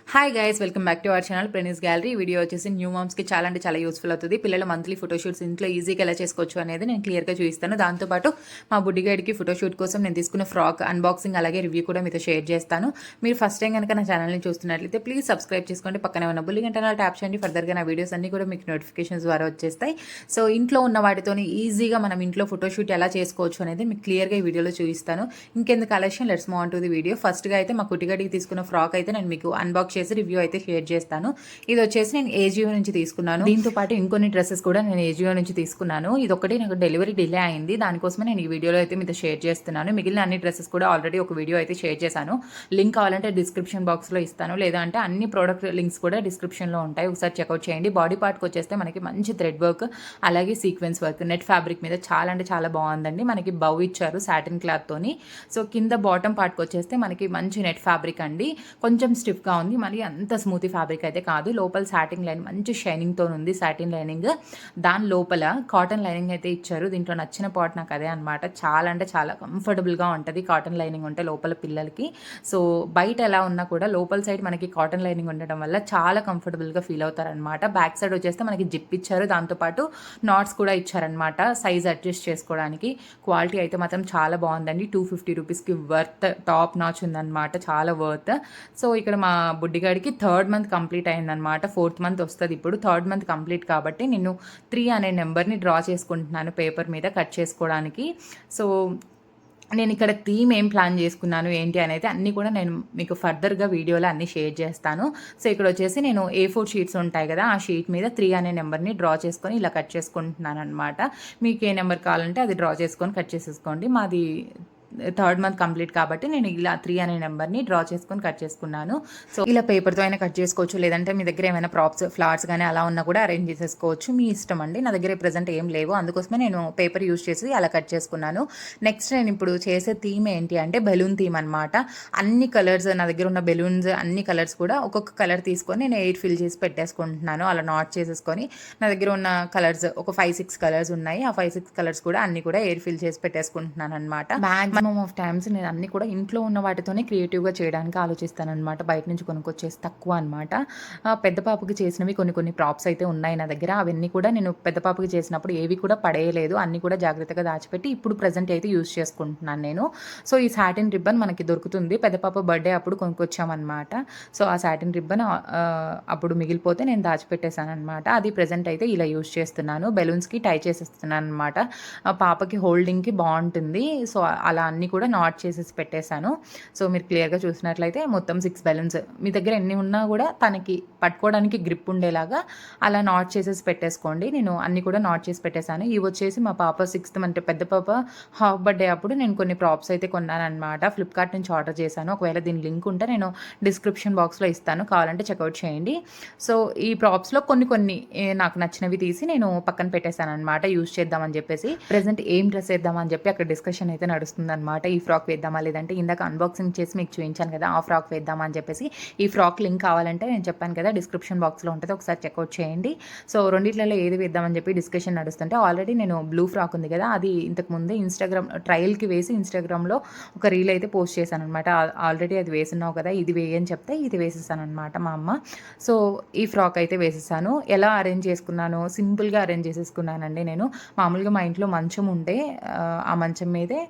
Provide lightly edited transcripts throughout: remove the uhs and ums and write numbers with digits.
Hi guys, welcome back to our channel ప్రెనీస్ gallery. Video వచ్చేసి new మామ్స్కి చాలా అంటే చాలా యూస్ఫుల్ అవుతుంది. పిల్లల మంత్లీ ఫోటోషూట్స్ ఇంట్లో ఈజీగా ఎలా చేసుకోవచ్చు అనేది నేను క్లియర్గా చూపిస్తాను. దాంతోపాటు మా బుడ్డిగాడికి ఫోటోషూట్ కోసం నేను తీసుకున్న ఫ్రాక్ అన్బాక్సింగ్ అలాగే రివ్యూ కూడా మీతో షేర్ చేస్తాను. మీరు ఫస్ట్ టైం కనుక నా ఛానల్ని చూస్తున్నట్లయితే ప్లీజ్ సబ్స్క్రైబ్ చేసుకోండి. పక్కనే ఉన్న బుల్లి గంటనే ట్యాప్ చేయండి. ఫర్దర్గా నా వీడియోస్ అన్ని కూడా మీకు నోటిఫికేషన్స్ ద్వారా వచ్చేస్తాయి. సో ఇంట్లో ఉన్న వాటితోని ఈజీగా మనం ఇంట్లో ఫోటోషూట్ ఎలా చేసుకోవచ్చు అనేది మీకు క్లియర్గా ఈ వీడియోలో చూపిస్తాను. ఇంకెందుకు ఆలస్యం, let's move on to the video. ఫస్ట్గా అయితే మా కుట్టిగాడికి తీసుకున్న ఫ్రాక్ అయితే నేను మీకు అన్బాక్స్ చేసి రివ్యూ అయితే షేర్ చేస్తాను. ఇది వచ్చేసి నేను ఏజియో నుంచి తీసుకున్నాను. దీంతో పాటు ఇంకొన్ని డ్రెస్సెస్ కూడా నేను ఏజియో నుంచి తీసుకున్నాను. ఇది ఒకటి నాకు డెలివరీ డిలే అయింది, దానికోసమే నేను ఈ వీడియోలో అయితే మీతో షేర్ చేస్తున్నాను. మిగిలిన అన్ని డ్రెస్సెస్ కూడా ఆల్రెడీ ఒక వీడియో అయితే షేర్ చేశాను. లింక్ కావాలంటే డిస్క్రిప్షన్ బాక్స్లో ఇస్తాను, లేదా అంటే అన్ని ప్రోడక్ట్ లింక్స్ కూడా డిస్క్రిప్షన్లో ఉంటాయి, ఒకసారి చెక్అవుట్ చేయండి. బాడీ పార్ట్కి వచ్చేస్తే మనకి మంచి థ్రెడ్ వర్క్ అలాగే సీక్వెన్స్ వర్క్ నెట్ ఫ్యాబ్రిక్ మీద చాలా అంటే చాలా బాగుందండి. మనకి బౌ ఇచ్చారు సాటిన్ క్లాత్తోని. సో కింద బాటమ్ పార్ట్కి వచ్చేస్తే మనకి మంచి నెట్ ఫ్యాబ్రిక్ అండి. కొంచెం స్టిఫ్గా ఉంది, మరి అంత స్మూతీ ఫ్యాబ్రిక్ అయితే కాదు. లోపల సాటిన్ లైన్ మంచి షైనింగ్తో ఉంది, సాటిన్ లైనింగ్. దాని లోపల కాటన్ లైనింగ్ అయితే ఇచ్చారు. దీంట్లో నచ్చిన పార్ట్ నాకు అదే అనమాట. చాలా అంటే చాలా కంఫర్టబుల్గా ఉంటుంది కాటన్ లైనింగ్ ఉంటే లోపల పిల్లలకి. సో బయట ఎలా ఉన్నా కూడా లోపల సైడ్ మనకి కాటన్ లైనింగ్ ఉండటం వల్ల చాలా కంఫర్టబుల్గా ఫీల్ అవుతారనమాట. బ్యాక్ సైడ్ వచ్చేస్తే మనకి జిప్ ఇచ్చారు, దాంతోపాటు నాట్స్ కూడా ఇచ్చారనమాట సైజ్ అడ్జస్ట్ చేసుకోవడానికి. క్వాలిటీ అయితే మాత్రం చాలా బాగుందండి. 250 రూపీస్కి వర్త్, టాప్ నాచ్ ఉందన్నమాట, చాలా వర్త్. సో ఇక్కడ మా బుడ్డిగాడికి 3rd మంత్ కంప్లీట్ అయిందనమాట. 4th మంత్ వస్తుంది ఇప్పుడు. 3rd మంత్ కంప్లీట్ కాబట్టి నేను 3 అనే నెంబర్ని డ్రా చేసుకుంటున్నాను పేపర్ మీద కట్ చేసుకోవడానికి. సో నేను ఇక్కడ థీమ్ ఏం ప్లాన్ చేసుకున్నాను ఏంటి అనేది అన్నీ కూడా నేను మీకు ఫర్దర్గా వీడియోలో అన్నీ షేర్ చేస్తాను. సో ఇక్కడ వచ్చేసి నేను A4 షీట్స్ ఉంటాయి కదా, ఆ షీట్ మీద 3 అనే నెంబర్ని డ్రా చేసుకొని ఇలా కట్ చేసుకుంటున్నాను అనమాట. మీకు ఏ నెంబర్ కావాలంటే అది డ్రా చేసుకొని కట్ చేసేసుకోండి. మాది 3rd మంత్ కంప్లీట్ కాబట్టి నేను ఇలా 3 అనే నెంబర్ని డ్రా చేసుకొని కట్ చేసుకున్నాను. సో ఇలా పేపర్తో అయినా కట్ చేసుకోవచ్చు, లేదంటే మీ దగ్గర ఏమైనా ప్రాప్స్ ఫ్లవర్స్ కానీ అలా ఉన్నా కూడా అరేంజ్ చేసేసుకోవచ్చు, మీ ఇష్టం అండి. నా దగ్గర ప్రెజెంట్ ఏం లేవు, అందుకోసమే నేను పేపర్ యూజ్ చేసి అలా కట్ చేసుకున్నాను. నెక్స్ట్ నేను ఇప్పుడు చేసే థీమ్ ఏంటి అంటే బెలూన్ థీమ్ అనమాట. అన్ని కలర్స్ నా దగ్గర ఉన్న బెలూన్స్ అన్ని కలర్స్ కూడా ఒక్కొక్క కలర్ తీసుకొని నేను ఎయిర్ ఫిల్ చేసి పెట్టేసుకుంటున్నాను. అలా నాట్ చేసేసుకొని నా దగ్గర ఉన్న కలర్స్ ఒక 5-6 కలర్స్ ఉన్నాయి. ఆ 5-6 కలర్స్ కూడా అన్ని కూడా ఎయిర్ ఫిల్ చేసి పెట్టేసుకుంటున్నాను అనమాట. ఆఫ్ టైమ్స్ నేను అన్ని కూడా ఇంట్లో ఉన్న వాటితోనే క్రియేటివ్గా చేయడానికి ఆలోచిస్తాను అనమాట. బయట నుంచి కొనుక్కొచ్చేసి తక్కువ అనమాట. పెద్ద పాపకి చేసినవి కొన్ని ప్రాప్స్ అయితే ఉన్నాయి నా దగ్గర. అవన్నీ కూడా నేను పెద్ద పాపకి చేసినప్పుడు ఏవి కూడా పడేయలేదు, అన్ని కూడా జాగ్రత్తగా దాచిపెట్టి ఇప్పుడు ప్రజెంట్ అయితే యూజ్ చేసుకుంటున్నాను నేను. సో ఈ సాటిన్ రిబ్బన్ మనకి దొరుకుతుంది, పెద్ద పాప బర్త్డే అప్పుడు కొనుక్కొచ్చామన్నమాట. సో ఆ సాటిన్ రిబ్బన్ అప్పుడు మిగిలిపోతే నేను దాచిపెట్టేశాను అనమాట. అది ప్రజెంట్ అయితే ఇలా యూజ్ చేస్తున్నాను. బెలూన్స్కి టై చేసేస్తున్నాను అనమాట. పాపకి హోల్డింగ్కి బాగుంటుంది. సో అలా అన్నీ కూడా నాట్ చేసేసి పెట్టేశాను. సో మీరు క్లియర్గా చూసినట్లయితే మొత్తం 6 బెలూన్స్, మీ దగ్గర ఎన్ని ఉన్నా కూడా తనకి పట్టుకోవడానికి గ్రిప్ ఉండేలాగా అలా నాట్ చేసేసి పెట్టేసుకోండి. నేను అన్ని కూడా నాట్ చేసి పెట్టేశాను. ఇవి వచ్చేసి మా పాప 6th అంటే పెద్ద పాప హాఫ్ బర్త్డే అప్పుడు నేను కొన్ని ప్రాప్స్ అయితే కొన్నాను అనమాట. ఫ్లిప్కార్ట్ నుంచి ఆర్డర్ చేశాను. ఒకవేళ దీని లింక్ ఉంటే నేను డిస్క్రిప్షన్ బాక్స్లో ఇస్తాను, కావాలంటే చెక్అవుట్ చేయండి. సో ఈ ప్రాప్స్లో కొన్ని నాకు నచ్చినవి తీసి నేను పక్కన పెట్టేశాను అనమాట, యూజ్ చేద్దామని చెప్పేసి. ప్రెసెంట్ ఏం డ్రెస్ వేద్దామని చెప్పి అక్కడ డిస్కషన్ అయితే నడుస్తుంది అనమాట. ఈ ఫ్రాక్ వేద్దామా, లేదంటే ఇందాక అన్బాక్సింగ్ చేసి మీకు చూపించాను కదా ఆ ఫ్రాక్ వేద్దామా అని చెప్పేసి. ఈ ఫ్రాక్ లింక్ కావాలంటే నేను చెప్పాను కదా డిస్క్రిప్షన్ బాక్స్లో ఉంటుంది, ఒకసారి చెక్అవుట్ చేయండి. సో రెండిట్లలో ఏది వేద్దామని చెప్పి డిస్కషన్ నడుస్తుంటే ఆల్రెడీ నేను బ్లూ ఫ్రాక్ ఉంది కదా, అది ఇంతకుముందే ఇన్స్టాగ్రామ్ ట్రయల్కి వేసి ఇన్స్టాగ్రామ్లో ఒక రీల్ అయితే పోస్ట్ చేశాను అనమాట. ఆల్రెడీ అది వేసున్నావు కదా ఇది వేయని చెప్తే ఇది వేసేసాను అనమాట మా అమ్మ. సో ఈ ఫ్రాక్ అయితే వేసేసాను. ఎలా అరేంజ్ చేసుకున్నాను, సింపుల్గా అరేంజ్ చేసేసుకున్నానండి నేను. మామూలుగా మా ఇంట్లో మంచం ఉంటే ఆ మంచం మీదే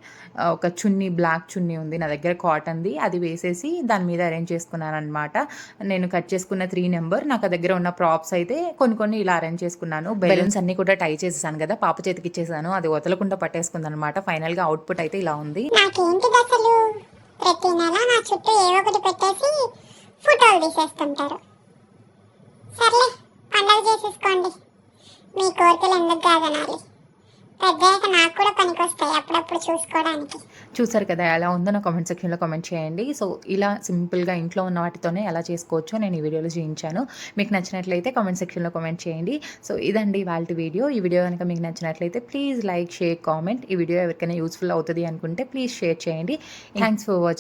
ఒక చున్నీ, బ్లాక్ చున్నీ ఉంది నా దగ్గర కాటన్ది, అది వేసేసి దాని మీద అరేంజ్ చేసుకున్నాను అనమాట. నేను కట్ చేసుకున్న 3 నెంబర్, నాకు దగ్గర ఉన్న ప్రాప్స్ అయితే కొన్ని ఇలా అరేంజ్ చేసుకున్నాను. బెలూన్స్ అన్ని కూడా టై చేసేసాను కదా, పాప చేతికి ఇచ్చేసాను, అది వదలకుండా పట్టేసుకుంది అనమాట. ఫైనల్గా అవుట్పుట్ అయితే ఇలా ఉంది. ప్రతి నెల నా చుట్టూ ఏవో ఒకటి పెట్టేసి ఫోటోలు తీసేస్తుంటారు. సర్లే, పండగ చేసేసుకోండి, మీ కోరికలు ఎందుకు కాదనాలి, పెద్దయ్యాక నాకు కూడా పనికొస్తాయి అప్పుడప్పుడు చూసుకోవడానికి. చూసారు కదా ఎలా ఉందో నా కామెంట్ సెక్షన్లో కామెంట్ చేయండి. సో ఇలా సింపుల్గా ఇంట్లో ఉన్న వాటితోనే ఎలా చేసుకోవచ్చో నేను ఈ వీడియోలో చూపించాను. మీకు నచ్చినట్లయితే కామెంట్ సెక్షన్లో కామెంట్ చేయండి. సో ఇదండి వాళ్ళ వీడియో. ఈ వీడియో కనుక మీకు నచ్చినట్లయితే ప్లీజ్ లైక్, షేర్, కామెంట్. ఈ వీడియో ఎవరికైనా యూస్ఫుల్ అవుతుంది అనుకుంటే ప్లీజ్ షేర్ చేయండి. Thanks for watching.